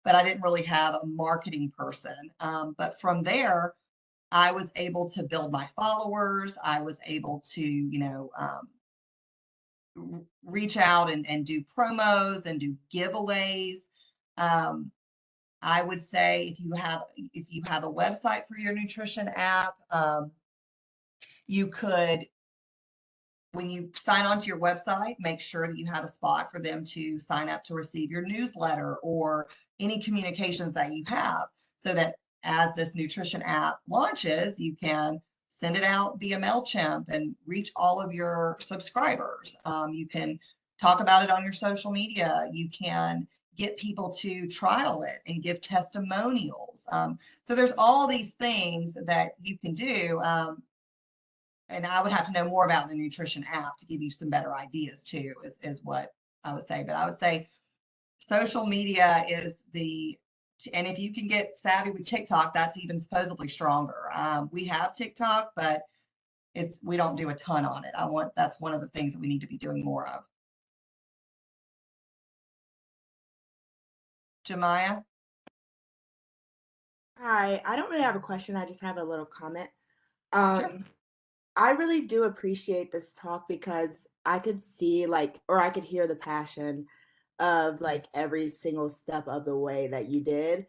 but I didn't really have a marketing person. But from there, I was able to build my followers. I was able to, reach out and do promos and do giveaways. I would say if you have a website for your nutrition app, you could, when you sign onto your website, make sure that you have a spot for them to sign up to receive your newsletter or any communications that you have, so that as this nutrition app launches, you can send it out via MailChimp and reach all of your subscribers. You can talk about it on your social media. You can get people to trial it and give testimonials. So there's all these things that you can do. And I would have to know more about the nutrition app to give you some better ideas too, is what I would say. But I would say social media is and if you can get savvy with TikTok, that's even supposedly stronger. We have TikTok, but we don't do a ton on it. That's one of the things that we need to be doing more of. Jemiah? Hi, I don't really have a question. I just have a little comment. Sure. I really do appreciate this talk because I could see or I could hear the passion of every single step of the way that you did.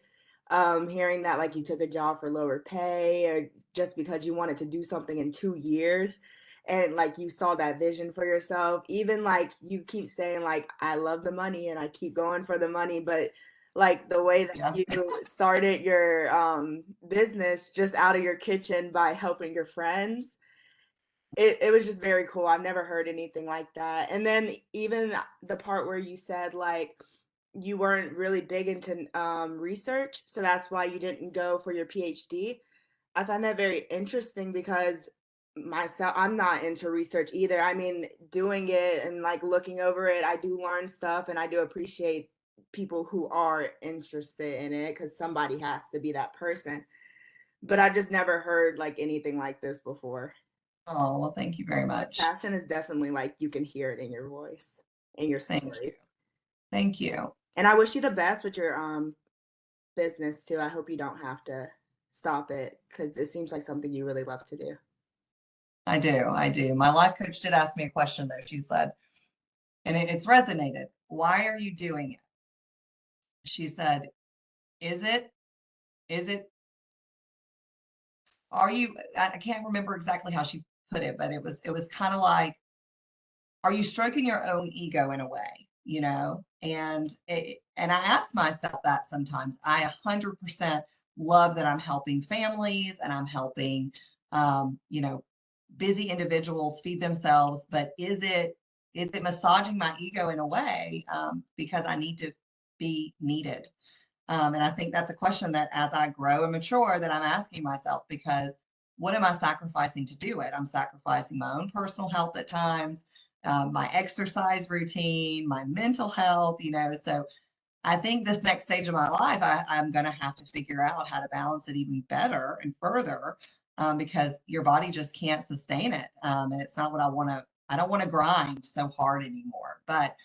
Hearing that you took a job for lower pay or just because you wanted to do something in 2 years and you saw that vision for yourself. Even you keep saying I love the money and I keep going for the money, but the way that you started your business just out of your kitchen by helping your friends, it was just very cool. I've never heard anything like that. And then even the part where you said you weren't really big into research, so that's why you didn't go for your PhD. I find that very interesting because myself, I'm not into research either. I mean, doing it and looking over it, I do learn stuff and I do appreciate people who are interested in it because somebody has to be that person. But I've just never heard anything like this before. Oh, well, thank you very much. Passion is definitely you can hear it in your voice, in your story. Thank you. Thank you. And I wish you the best with your business too. I hope you don't have to stop it because it seems like something you really love to do. I do. My life coach did ask me a question though. She said, and it's resonated. Why are you doing it? She said, I can't remember exactly how she put it, but it was kind of like, are you stroking your own ego in a way, And I ask myself that sometimes. I 100% love that I'm helping families and I'm helping, busy individuals feed themselves, but is it massaging my ego in a way, because I need to be needed? And I think that's a question that as I grow and mature that I'm asking myself, because what am I sacrificing to do it? I'm sacrificing my own personal health at times, my exercise routine, my mental health, so I think this next stage of my life, I'm going to have to figure out how to balance it even better and further. because your body just can't sustain it. And it's not what I don't want to grind so hard anymore. But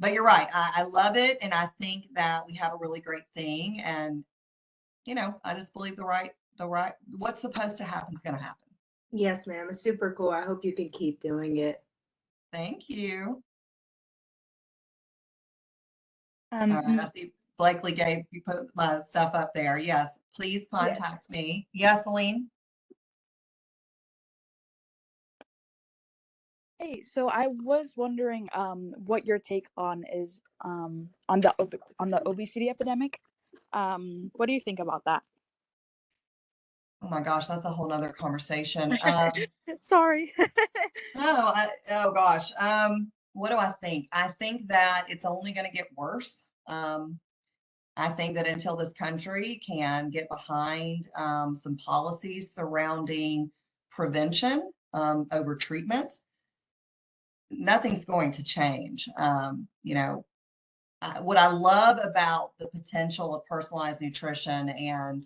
you're right. I love it. And I think that we have a really great thing. And, I just believe what's supposed to happen is going to happen. Yes, ma'am. It's super cool. I hope you can keep doing it. Thank you. Um, All right, I see Blakely you put my stuff up there. Yes, please contact me. Yes, Aline? Hey, so I was wondering what your take on is on the obesity epidemic. What do you think about that? Oh my gosh, that's a whole nother conversation. Sorry. Oh gosh. What do I think? I think that it's only going to get worse. I think that until this country can get behind some policies surrounding prevention over treatment, nothing's going to change. What I love about the potential of personalized nutrition and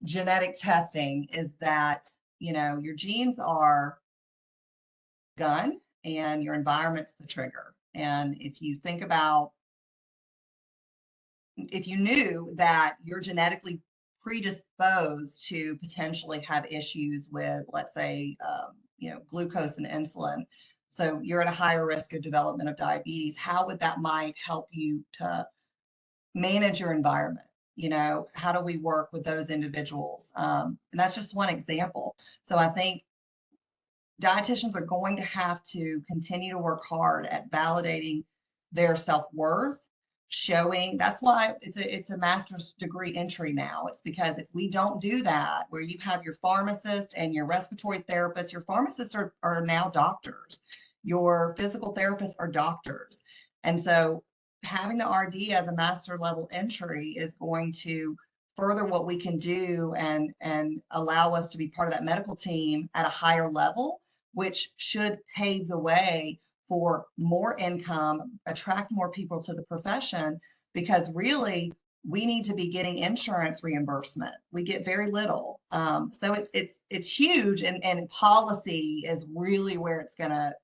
genetic testing is that, your genes are gun and your environment's the trigger. And if you think about, if you knew that you're genetically predisposed to potentially have issues with, let's say, glucose and insulin, so you're at a higher risk of development of diabetes, how would that might help you to manage your environment? How do we work with those individuals? And that's just one example. So I think dietitians are going to have to continue to work hard at validating their self-worth, showing. That's why it's a master's degree entry now. It's because if we don't do that, where you have your pharmacist and your respiratory therapist, your pharmacists are now doctors, your physical therapists are doctors. And so having the RD as a master level entry is going to further what we can do and allow us to be part of that medical team at a higher level, which should pave the way for more income, attract more people to the profession, because really we need to be getting insurance reimbursement. We get very little. So it's huge, and policy is really where it's gonna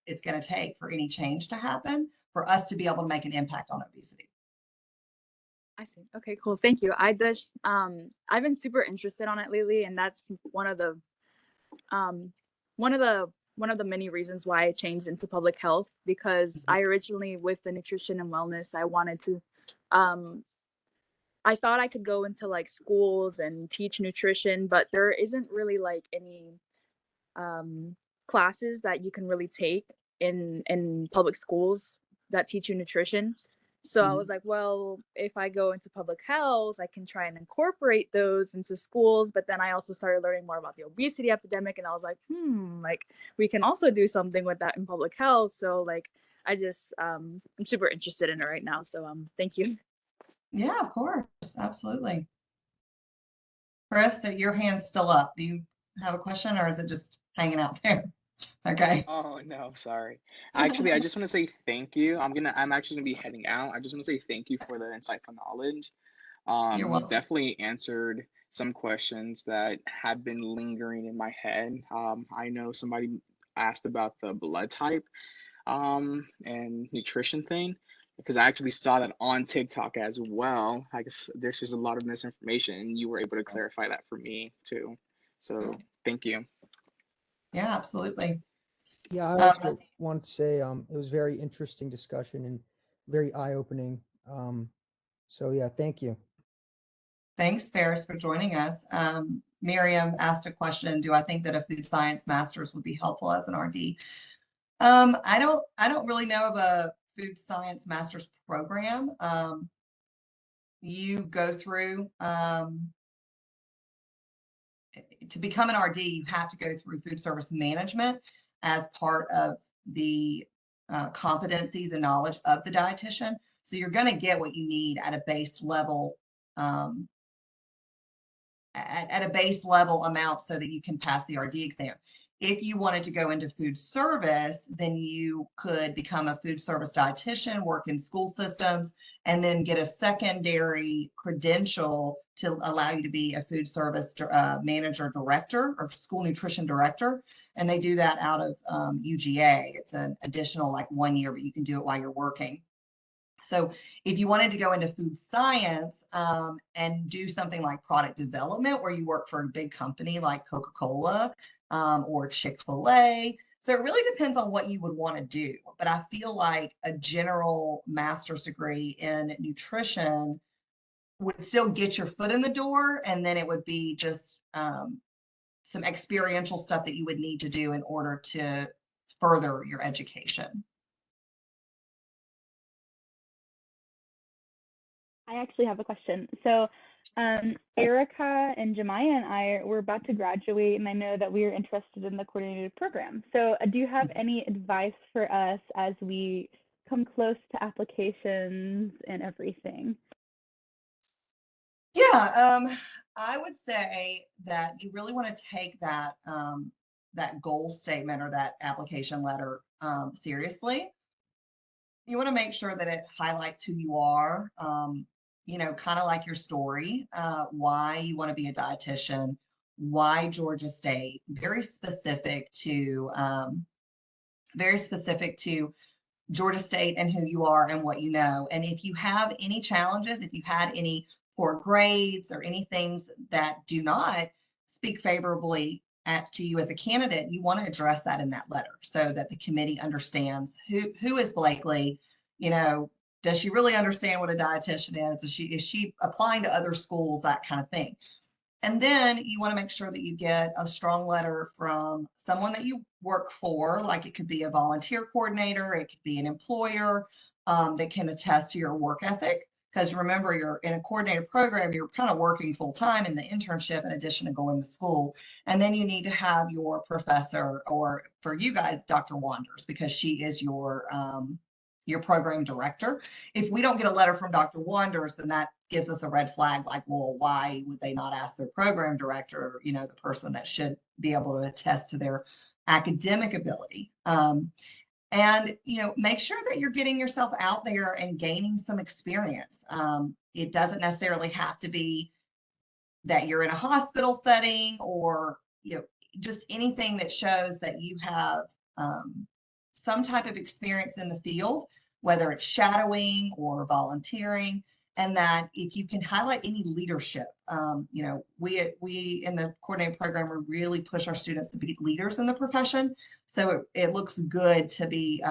take for any change to happen, for us to be able to make an impact on obesity. I see. Okay, cool. Thank you. I just I've been super interested on it lately, and that's one of the many reasons why I changed into public health, because I originally, with the nutrition and wellness, I wanted to I thought I could go into like schools and teach nutrition, but there isn't really like any classes that you can really take in public schools that teach you nutrition. So I was like, well, if I go into public health, I can try and incorporate those into schools. But then I also started learning more about the obesity epidemic, and I was like, like we can also do something with that in public health. So like I just I'm super interested in it right now. So thank you. Yeah, of course, absolutely. Chris, your hand's still up. Do you have a question, or is it just hanging out there? Okay. Oh no, sorry. Actually, I just want to say thank you. I'm actually gonna be heading out. I just want to say thank you for the insightful knowledge. You're You welcome. definitely answered some questions that had been lingering in my head. I know somebody asked about the blood type, and nutrition thing, because I actually saw that on TikTok as well. I guess there's just a lot of misinformation, and you were able to clarify that for me too. So thank you. Yeah, absolutely. Yeah, I I also see- wanted to say it was very interesting discussion and very eye-opening. So yeah, thank you. Thanks, Ferris, for joining us. Miriam asked a question: do I think that a food science master's would be helpful as an RD? I don't really know of a food science master's program. You go through to become an RD, you have to go through food service management as part of the competencies and knowledge of the dietitian. So you're going to get what you need at a base level, at a base level amount, so that you can pass the RD exam. If you wanted to go into food service, then you could become a food service dietitian, work in school systems, and then get a secondary credential to allow you to be a food service manager director or school nutrition director. And they do that out of UGA. It's an additional like 1 year, but you can do it while you're working. So if you wanted to go into food science and do something like product development, where you work for a big company like Coca-Cola or Chick-fil-A. So it really depends on what you would want to do. But I feel like a general master's degree in nutrition would still get your foot in the door. And then it would be just some experiential stuff that you would need to do in order to further your education. I actually have a question. So Erica and Jemiah and I were about to graduate, and I know that we are interested in the coordinated program. So do you have any advice for us as we come close to applications and everything? Yeah, I would say that you really want to take that that goal statement or that application letter seriously. You want to make sure that it highlights who you are, you know, kind of like your story, why you want to be a dietitian, why Georgia State, very specific to Georgia State and who you are and what you know. And if you have any challenges, if you've had any poor grades or any things that do not speak favorably to you as a candidate, you want to address that in that letter so that the committee understands who is Blakely, you know, does she really understand what a dietitian is? Is she applying to other schools, that kind of thing. And then you want to make sure that you get a strong letter from someone that you work for, like it could be a volunteer coordinator, it could be an employer that can attest to your work ethic. Because remember, you're in a coordinated program, you're kind of working full time in the internship in addition to going to school. And then you need to have your professor, or for you guys, Dr. Wanders, because she is your program director. If we don't get a letter from Dr. Wanders, then that gives us a red flag, like, well, why would they not ask their program director, you know, the person that should be able to attest to their academic ability. And, you know, make sure that you're getting yourself out there and gaining some experience. It doesn't necessarily have to be that you're in a hospital setting, or, you know, just anything that shows that you have some type of experience in the field, whether it's shadowing or volunteering. And that if you can highlight any leadership, you know, we in the coordinated program, we really push our students to be leaders in the profession. So it looks good to be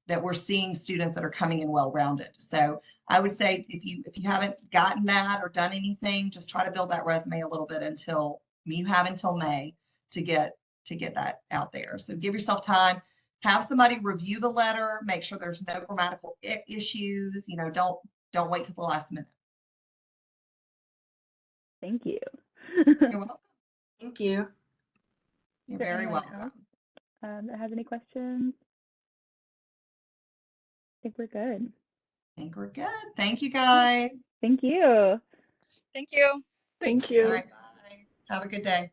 that we're seeing students that are coming in well-rounded. So I would say if you haven't gotten that or done anything, just try to build that resume a little bit until you have until May to get that out there. So give yourself time. Have somebody review the letter, make sure there's no grammatical issues. You know, don't wait till the last minute. Thank you. You're welcome. Thank you. You're Is there very anyone welcome. else that has any questions? I think we're good. I think we're good. Thank you, guys. Thank you. Thank you. Thank All you. right, bye. Have a good day.